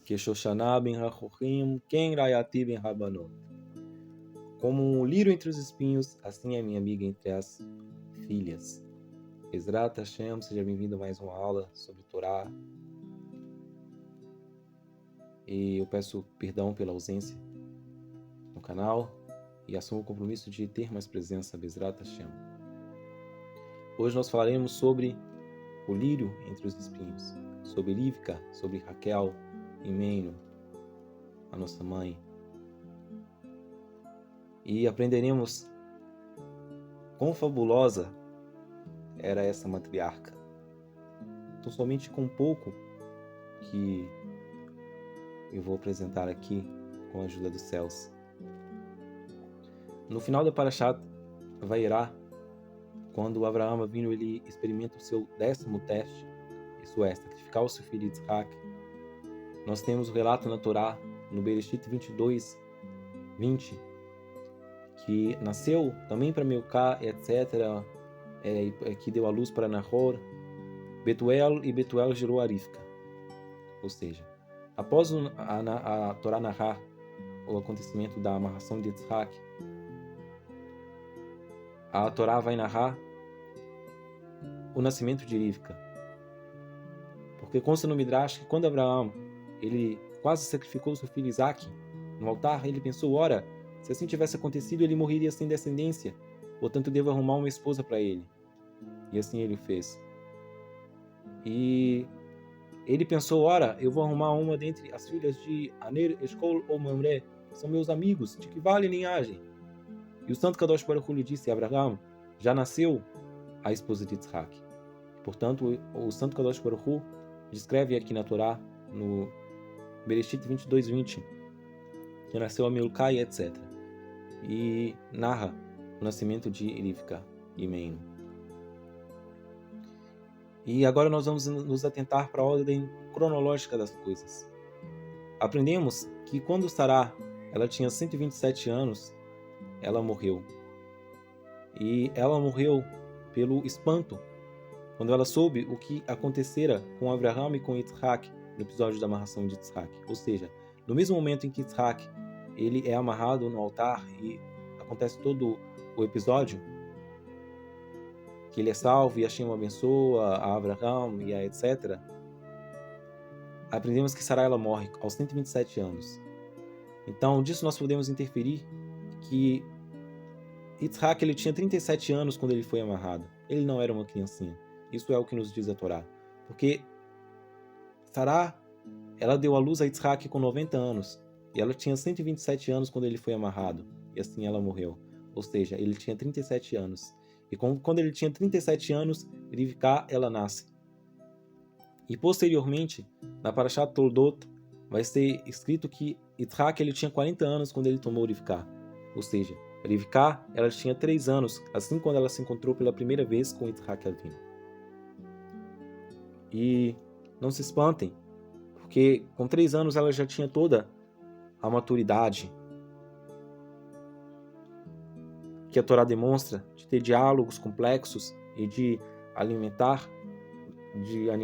Que Shoshana ben Hachochim, Ken Rayati ben Rabanot. Como um lírio entre os espinhos, assim é minha amiga entre as filhas. Ezrat Hashem, seja bem-vindo a mais uma aula sobre Torá. E eu peço perdão pela ausência no canal e assumo o compromisso de ter mais presença, Bezrat Hashem. Hoje nós falaremos sobre o lírio entre os espinhos, sobre Rivka, sobre Raquel e Meino, a nossa mãe. E aprenderemos quão fabulosa era essa matriarca. Então, somente com um pouco que eu vou apresentar aqui com a ajuda dos céus. No final da Parashat Vayera, quando Abraão Avinu ele experimenta o seu 10º teste, isso é, sacrificar o seu filho Yitzhak, nós temos o relato na Torá, no Bereshit 22, 20, que nasceu também para Milcá, etc., que deu a luz para Nahor, Betuel, e Betuel gerou a Rivka. Ou seja, após a Torá narrar o acontecimento da amarração de Yitzhak, a Torá vai narrar o nascimento de Rivka. Porque consta no Midrash que quando Abraão ele quase sacrificou seu filho Isaac no altar, ele pensou, ora, se assim tivesse acontecido, ele morreria sem descendência, portanto devo arrumar uma esposa para ele. E assim ele fez. E ele pensou, ora, eu vou arrumar uma dentre as filhas de Aner, Eshkol ou Mamre, que são meus amigos, de que vale linhagem. E o Santo Kadosh Baruch Hu lhe disse, Abraão, já nasceu a esposa de Yitzhak. Portanto, o Santo Kadosh Baruch Hu descreve aqui na Torá, no Bereshit 22, 20, que nasceu a Milcá e etc. E narra o nascimento de Rivka e Meino. E agora nós vamos nos atentar para a ordem cronológica das coisas. Aprendemos que quando Sará ela tinha 127 anos, ela morreu. E ela morreu pelo espanto, quando ela soube o que acontecera com Abraham e com Yitzhak no episódio da amarração de Yitzhak. Ou seja, no mesmo momento em que Yitzhak ele é amarrado no altar e acontece todo o episódio, que ele é salvo e Hashem o abençoa, a Abraham e a etc., aprendemos que Sará ela morre aos 127 anos. Então, disso nós podemos interferir que Yitzhak ele tinha 37 anos quando ele foi amarrado. Ele não era uma criancinha. Isso é o que nos diz a Torá. Porque Sará, ela deu à luz a Yitzhak com 90 anos. E ela tinha 127 anos quando ele foi amarrado. E assim ela morreu. Ou seja, ele tinha 37 anos. E quando ele tinha 37 anos, Rivka, ela nasce. E posteriormente, na Parashat Toldot, vai ser escrito que Yitzhak ele tinha 40 anos quando ele tomou Rivka. Ou seja, Rivka, ela tinha 3 anos, assim quando ela se encontrou pela primeira vez com Yitzhak Avinu. E não se espantem, porque com 3 anos ela já tinha toda a maturidade que a Torá demonstra, de ter diálogos complexos e de alimentar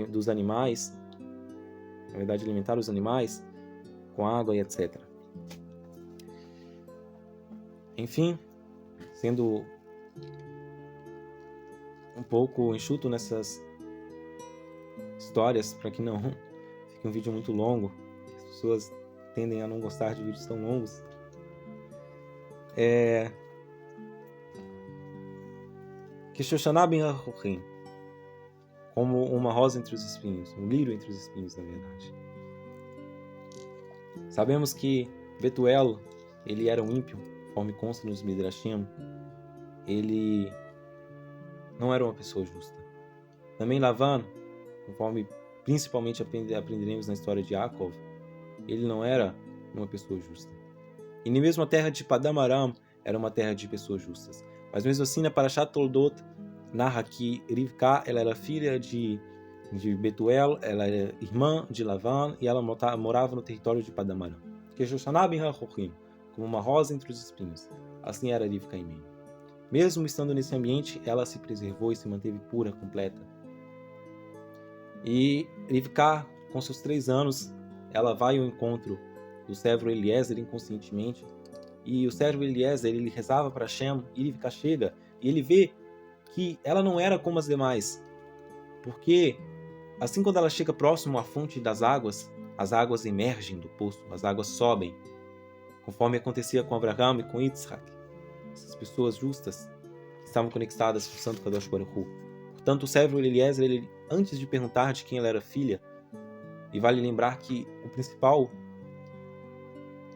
dos animais, na verdade alimentar os animais com água e etc. Enfim, sendo um pouco enxuto nessas histórias, para que não fique um vídeo muito longo, as pessoas tendem a não gostar de vídeos tão longos, que Shoshana ben Hachochim, como uma rosa entre os espinhos, um lírio entre os espinhos, na verdade. Sabemos que Betuel, ele era um ímpio, conforme consta nos Midrashim, ele não era uma pessoa justa. Também Lavan, conforme principalmente aprenderemos na história de Yaakov, ele não era uma pessoa justa. E nem mesmo a terra de Padam Aram era uma terra de pessoas justas. Mas mesmo assim, na Parashat Toldot, narra que Rivka ela era filha de Betuel, ela era irmã de Lavan e ela morava no território de Padam Aram. Que Shoshana ben Hachochim, como uma rosa entre os espinhos. Assim era Rivka e Meino. Mesmo estando nesse ambiente, ela se preservou e se manteve pura, completa. E Rivka, com seus 3 anos, ela vai ao encontro do servo Eliezer inconscientemente. E o servo Eliezer, ele rezava para Hashem, e Rivka chega e ele vê que ela não era como as demais. Porque assim quando ela chega próximo à fonte das águas, as águas emergem do poço, as águas sobem. Conforme acontecia com Abraham e com Yitzhak, essas pessoas justas que estavam conectadas com o Santo Kadosh Baruch Hu. Portanto, o servo Eliezer, ele, antes de perguntar de quem ela era filha, e vale lembrar que o principal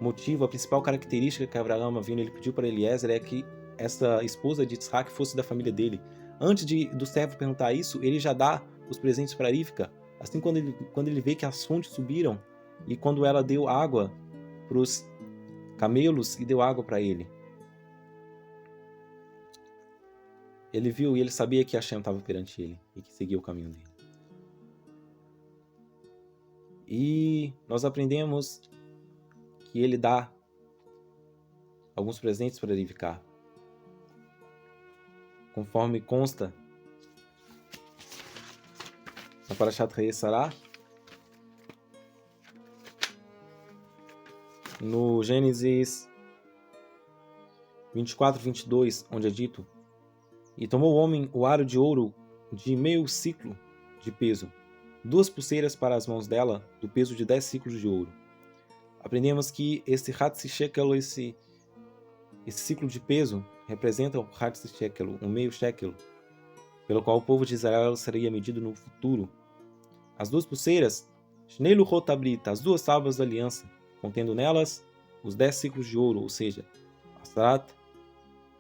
motivo, a principal característica que Abraham Avinu ele pediu para Eliezer é que essa esposa de Yitzhak fosse da família dele. Antes do servo perguntar isso, ele já dá os presentes para Rivka. Assim, quando ele vê que as fontes subiram e quando ela deu água para os camelos e deu água para ele. Ele viu e ele sabia que Hashem estava perante ele e que seguia o caminho dele. E nós aprendemos que ele dá alguns presentes para Rivka. Conforme consta na Parashat Hayei Sarah, no Gênesis 24, 22, onde é dito: e tomou o homem o aro de ouro de meio ciclo de peso, 2 pulseiras para as mãos dela, do peso de 10 ciclos de ouro. Aprendemos que esse Hatsi Shekel, esse ciclo de peso, representa o Hatsi Shekel, um meio shekel, pelo qual o povo de Israel seria medido no futuro. As 2 pulseiras, Shnei Luchot Habrit, as 2 tábuas da aliança, contendo nelas os 10 ciclos de ouro, ou seja, Asrat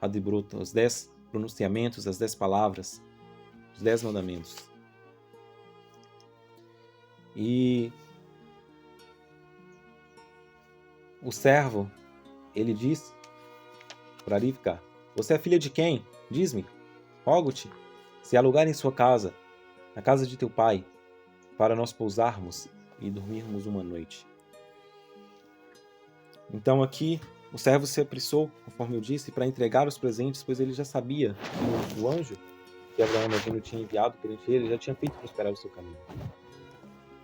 Hadibrot, os 10 pronunciamentos, as 10 palavras, os 10 mandamentos. E o servo, ele diz para Rivka: você é filha de quem? Diz-me, rogo-te, se há lugar em sua casa, na casa de teu pai, para nós pousarmos e dormirmos uma noite. Então aqui o servo se apressou, conforme eu disse, para entregar os presentes, pois ele já sabia que o anjo que Abraão Avinu tinha enviado perante ele já tinha feito prosperar o seu caminho.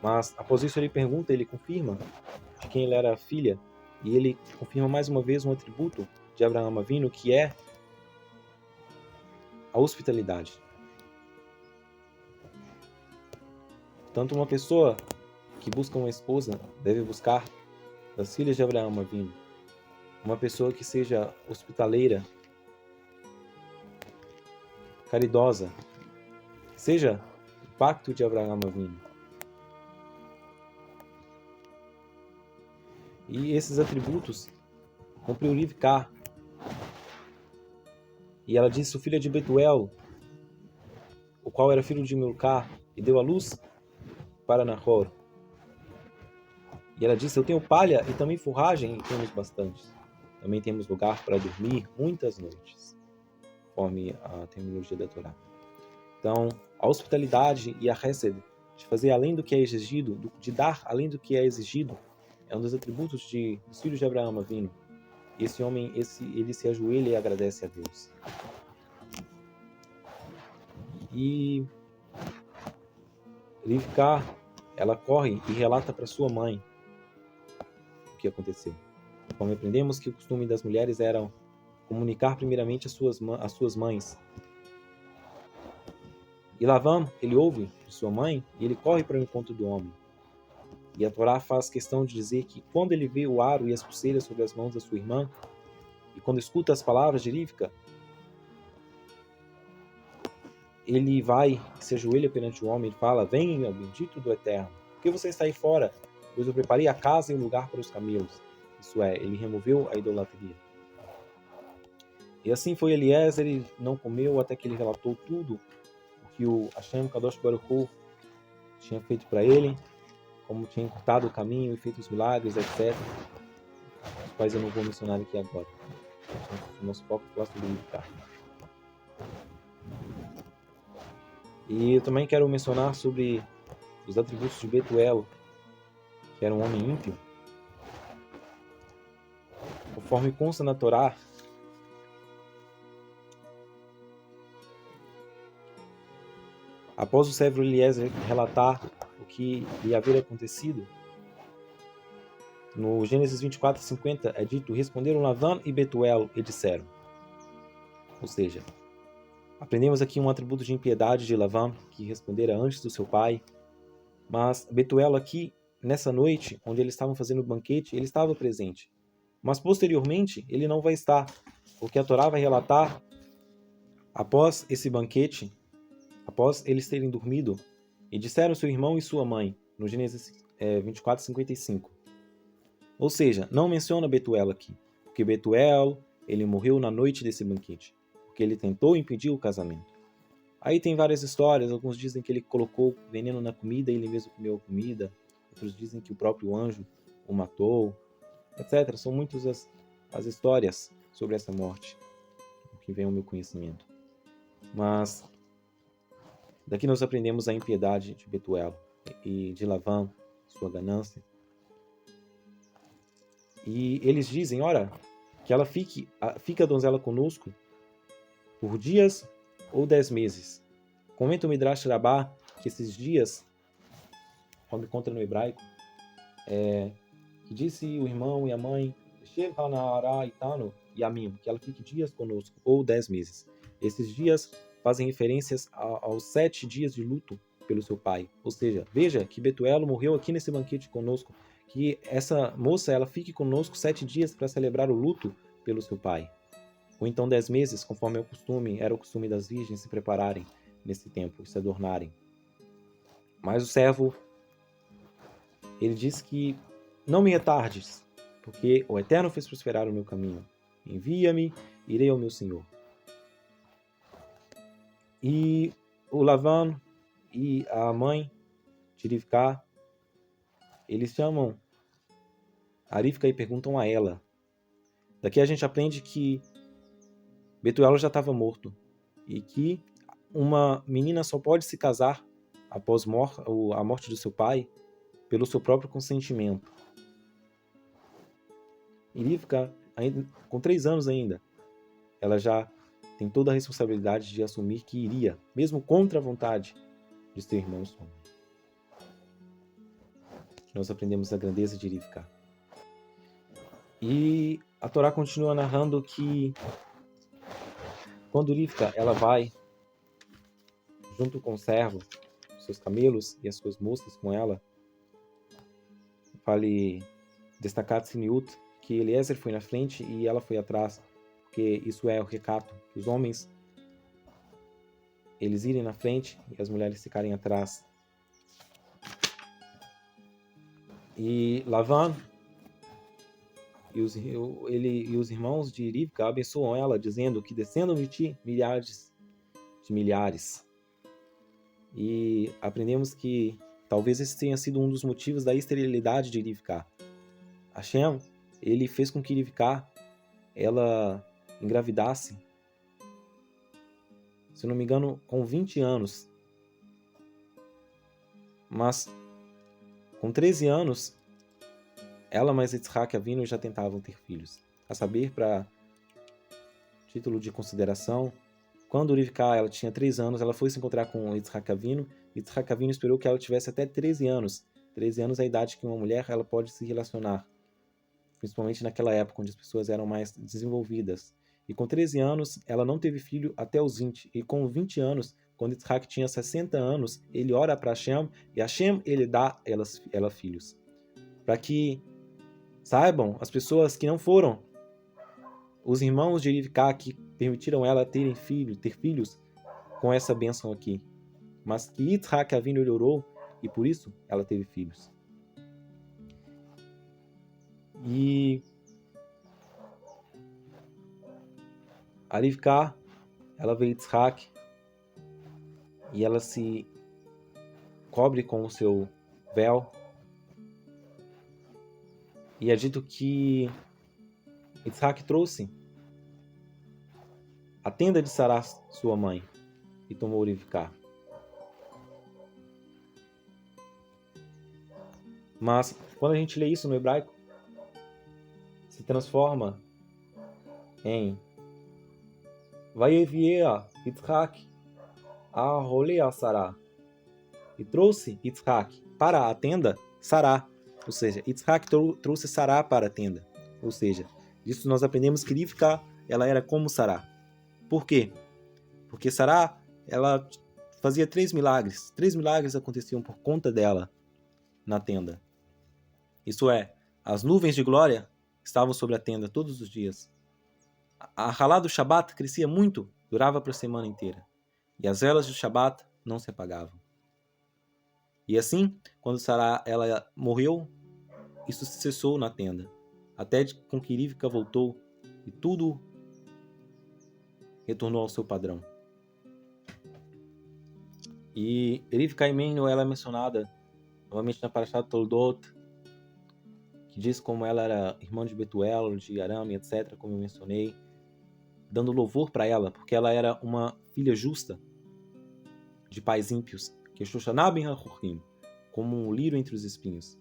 Mas após isso ele pergunta, ele confirma de quem ele era a filha, e ele confirma mais uma vez um atributo de Abraão Avinu, que é a hospitalidade. Tanto uma pessoa que busca uma esposa deve buscar das filhas de Abraão Avinu uma pessoa que seja hospitaleira, caridosa, que seja o pacto de Abraão Avinu. E esses atributos cumpriu Rivka. E ela disse: o filho de Betuel, o qual era filho de Milcá, e deu a luz para Nahor. E ela disse: eu tenho palha e também forragem, e temos bastante. Também temos lugar para dormir muitas noites, conforme a terminologia da Torá. Então, a hospitalidade e a Hesed, de fazer além do que é exigido, de dar além do que é exigido, é um dos atributos dos filhos de Abraão Avinu. Esse homem, ele se ajoelha e agradece a Deus. E Rivka, ela corre e relata para sua mãe o que aconteceu. Como aprendemos que o costume das mulheres era comunicar primeiramente às suas mães. E Lavan, ele ouve de sua mãe e ele corre para o encontro do homem. E a Torá faz questão de dizer que quando ele vê o aro e as pulseiras sobre as mãos da sua irmã, e quando escuta as palavras de Rivka, ele vai e se ajoelha perante o homem e fala: vem, meu bendito do Eterno, por que você está aí fora? Pois eu preparei a casa e um lugar para os camelos. Isso é, ele removeu a idolatria. E assim foi Eliezer, ele não comeu até que ele relatou tudo o que o Hashem Kadosh Baruch Hu tinha feito para ele, como tinha encurtado o caminho e feito os milagres, etc. Os quais eu não vou mencionar aqui agora. O nosso foco é sobre Rivka. E eu também quero mencionar sobre os atributos de Betuel, que era um homem ímpio. Conforme consta na Torá, Após o servo Eliezer relatar o que lhe havia acontecido, no Gênesis 24:50 é dito: responderam Lavã e Betuel e disseram. Ou seja, aprendemos aqui um atributo de impiedade de Lavã, que respondera antes do seu pai. Mas Betuel aqui, nessa noite, onde eles estavam fazendo o banquete, ele estava presente. Mas posteriormente, ele não vai estar, porque a Torá vai relatar, após esse banquete, após eles terem dormido, e disseram seu irmão e sua mãe, no Gênesis 24:55. Ou seja, não menciona Betuel aqui, porque Betuel, ele morreu na noite desse banquete, porque ele tentou impedir o casamento. Aí tem várias histórias, alguns dizem que ele colocou veneno na comida e ele mesmo comeu a comida, outros dizem que o próprio anjo o matou, etc. São muitas as histórias sobre essa morte, que vem ao meu conhecimento. Mas daqui nós aprendemos a impiedade de Betuel e de Lavã, sua ganância. E eles dizem, ora, que ela fique a donzela conosco por dias ou 10 meses. Comenta o Midrash Rabbah que esses dias, quando encontra no hebraico, que disse o irmão e a mãe, que ela fique dias conosco, ou 10 meses. Esses dias fazem referências aos 7 dias de luto pelo seu pai. Ou seja, veja que Betuelo morreu aqui nesse banquete conosco, que essa moça ela fique conosco 7 dias para celebrar o luto pelo seu pai. Ou então 10 meses, conforme era o costume das virgens se prepararem nesse tempo, se adornarem. Mas o servo, ele diz que não me retardes, porque o Eterno fez prosperar o meu caminho. Envia-me, irei ao meu Senhor. E o Lavã e a mãe de Rivká, eles chamam a Rivká e perguntam a ela. Daqui a gente aprende que Betuel já estava morto e que uma menina só pode se casar após a morte do seu pai pelo seu próprio consentimento. E Rivká, com 3 anos ainda, ela já tem toda a responsabilidade de assumir que iria, mesmo contra a vontade de seu irmão e sua mãe. Nós aprendemos a grandeza de Rivká. E a Torá continua narrando que quando Rivká ela vai junto com o servo, seus camelos e as suas moças com ela, vale destacar Tzniut, que Eliezer foi na frente e ela foi atrás, porque isso é o recato, que os homens eles irem na frente e as mulheres ficarem atrás. E Lavã e os irmãos de Rivká abençoam ela, dizendo que descendam de ti milhares de milhares. E aprendemos que talvez esse tenha sido um dos motivos da esterilidade de Rivká. Hashem, ele fez com que Rivká ela engravidasse, se não me engano, com 20 anos. Mas com 13 anos, ela mais Yitzhak Avinu já tentavam ter filhos. A saber, para título de consideração, quando Rivká ela tinha 3 anos, ela foi se encontrar com Yitzhak Avinu. Yitzhak Avinu esperou que ela tivesse até 13 anos. 13 anos é a idade que uma mulher ela pode se relacionar, principalmente naquela época, onde as pessoas eram mais desenvolvidas. E com 13 anos, ela não teve filho até os 20. E com 20 anos, quando Yitzhak tinha 60 anos, ele ora para Hashem, e Hashem ele dá ela filhos. Para que saibam as pessoas que não foram os irmãos de Rivká que permitiram ela ter filhos com essa bênção aqui, mas que Yitzhak Avinu ele orou e por isso ela teve filhos. E a Rivká, ela vê Yitzhak e ela se cobre com o seu véu. E é dito que Yitzhak trouxe a tenda de Sará, sua mãe, e tomou Rivká. Mas quando a gente lê isso no hebraico, se transforma em Vayeviea Yitzhak a Rolea Sará. e trouxe Yitzhak para a tenda Sará. Ou seja, Yitzhak trouxe Sará para a tenda. Ou seja, disso nós aprendemos que Rivka, ela era como Sará. Por quê? Porque Sará, ela fazia 3 milagres. 3 milagres aconteciam por conta dela na tenda. Isso é, as nuvens de glória estavam sobre a tenda todos os dias. A halá do Shabat crescia muito, durava para a semana inteira. E as velas do Shabat não se apagavam. E assim, quando Sará ela morreu, isso cessou na tenda. Até com que Rivka voltou e tudo retornou ao seu padrão. E Rivka Imenu, ela é mencionada novamente na Parashat Toldot, que diz como ela era irmã de Betuel, de Aram, etc., como eu mencionei, dando louvor para ela, porque ela era uma filha justa de pais ímpios, que Shoshaná ben HaChorrim, como um lírio entre os espinhos.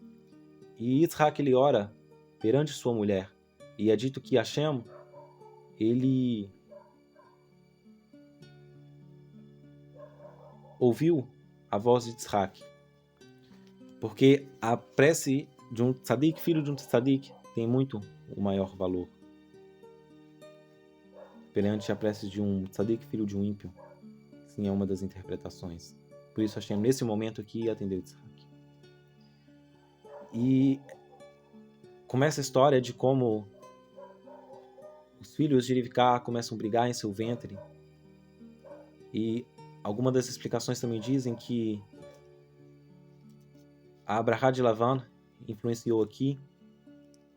E Yitzhak, ele ora perante sua mulher, e é dito que Hashem, ele ouviu a voz de Yitzhak, porque a prece de um tzadik, filho de um tzadik, tem muito o maior valor perante a prece de um tzadik, filho de um ímpio. Sim, é uma das interpretações. Por isso Hashem, nesse momento aqui, atendeu Yitzhak. E começa a história de como os filhos de Rivka começam a brigar em seu ventre. E algumas das explicações também dizem que a Abrahá de Lavan influenciou aqui,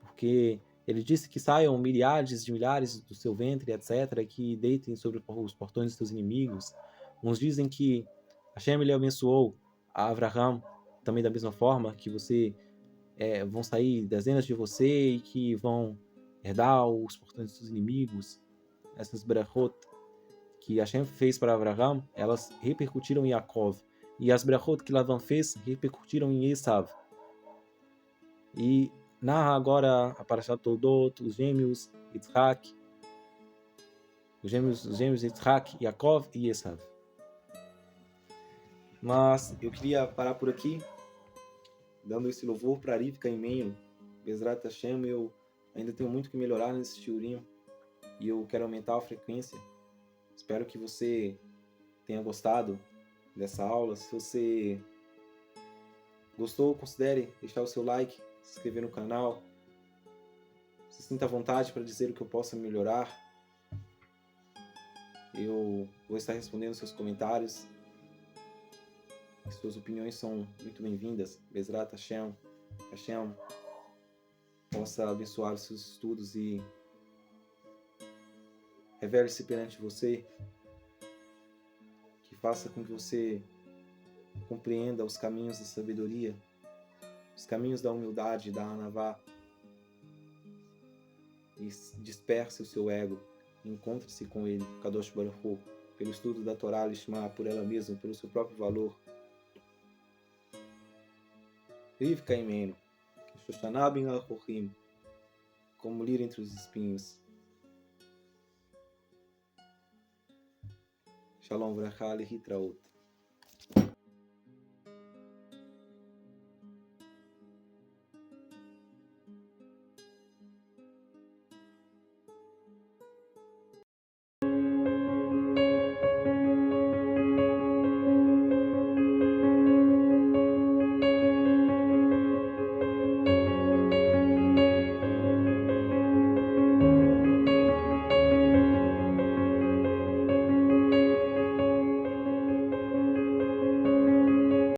porque ele disse que saiam milhares de milhares do seu ventre, etc., que deitem sobre os portões dos seus inimigos. Uns dizem que Hashem ele abençoou a Abraham também da mesma forma, que vão sair dezenas de você e que vão herdar os portões dos seus inimigos. Essas brachot que Hashem fez para Abraham, elas repercutiram em Yaakov. E as brachot que Lavan fez repercutiram em Esav. E narra agora a Parashat Toldot, os gêmeos Yitzhak, os gêmeos Yitzhak, Yaakov e Esav. Mas eu queria parar por aqui, dando esse louvor para Rivka Imenu. Bezrat Hashem, eu ainda tenho muito que melhorar nesse shiurim e eu quero aumentar a frequência. Espero que você tenha gostado dessa aula. Se você gostou, considere deixar o seu like, se inscrever no canal. Se sinta à vontade para dizer o que eu possa melhorar. Eu vou estar respondendo seus comentários. Suas opiniões são muito bem-vindas. Bezrat Hashem. Hashem possa abençoar os seus estudos e revele-se perante você, que faça com que você compreenda os caminhos da sabedoria, os caminhos da humildade, da anavá, e disperse o seu ego, encontre-se com ele, Kadosh Baruch Hu, pelo estudo da Torá Lishma, por ela mesma, pelo seu próprio valor. Rivka Imenu, Shoshaná ben HaChorrim, como lírio entre os espinhos. Shalom Vrachá Lehitraot.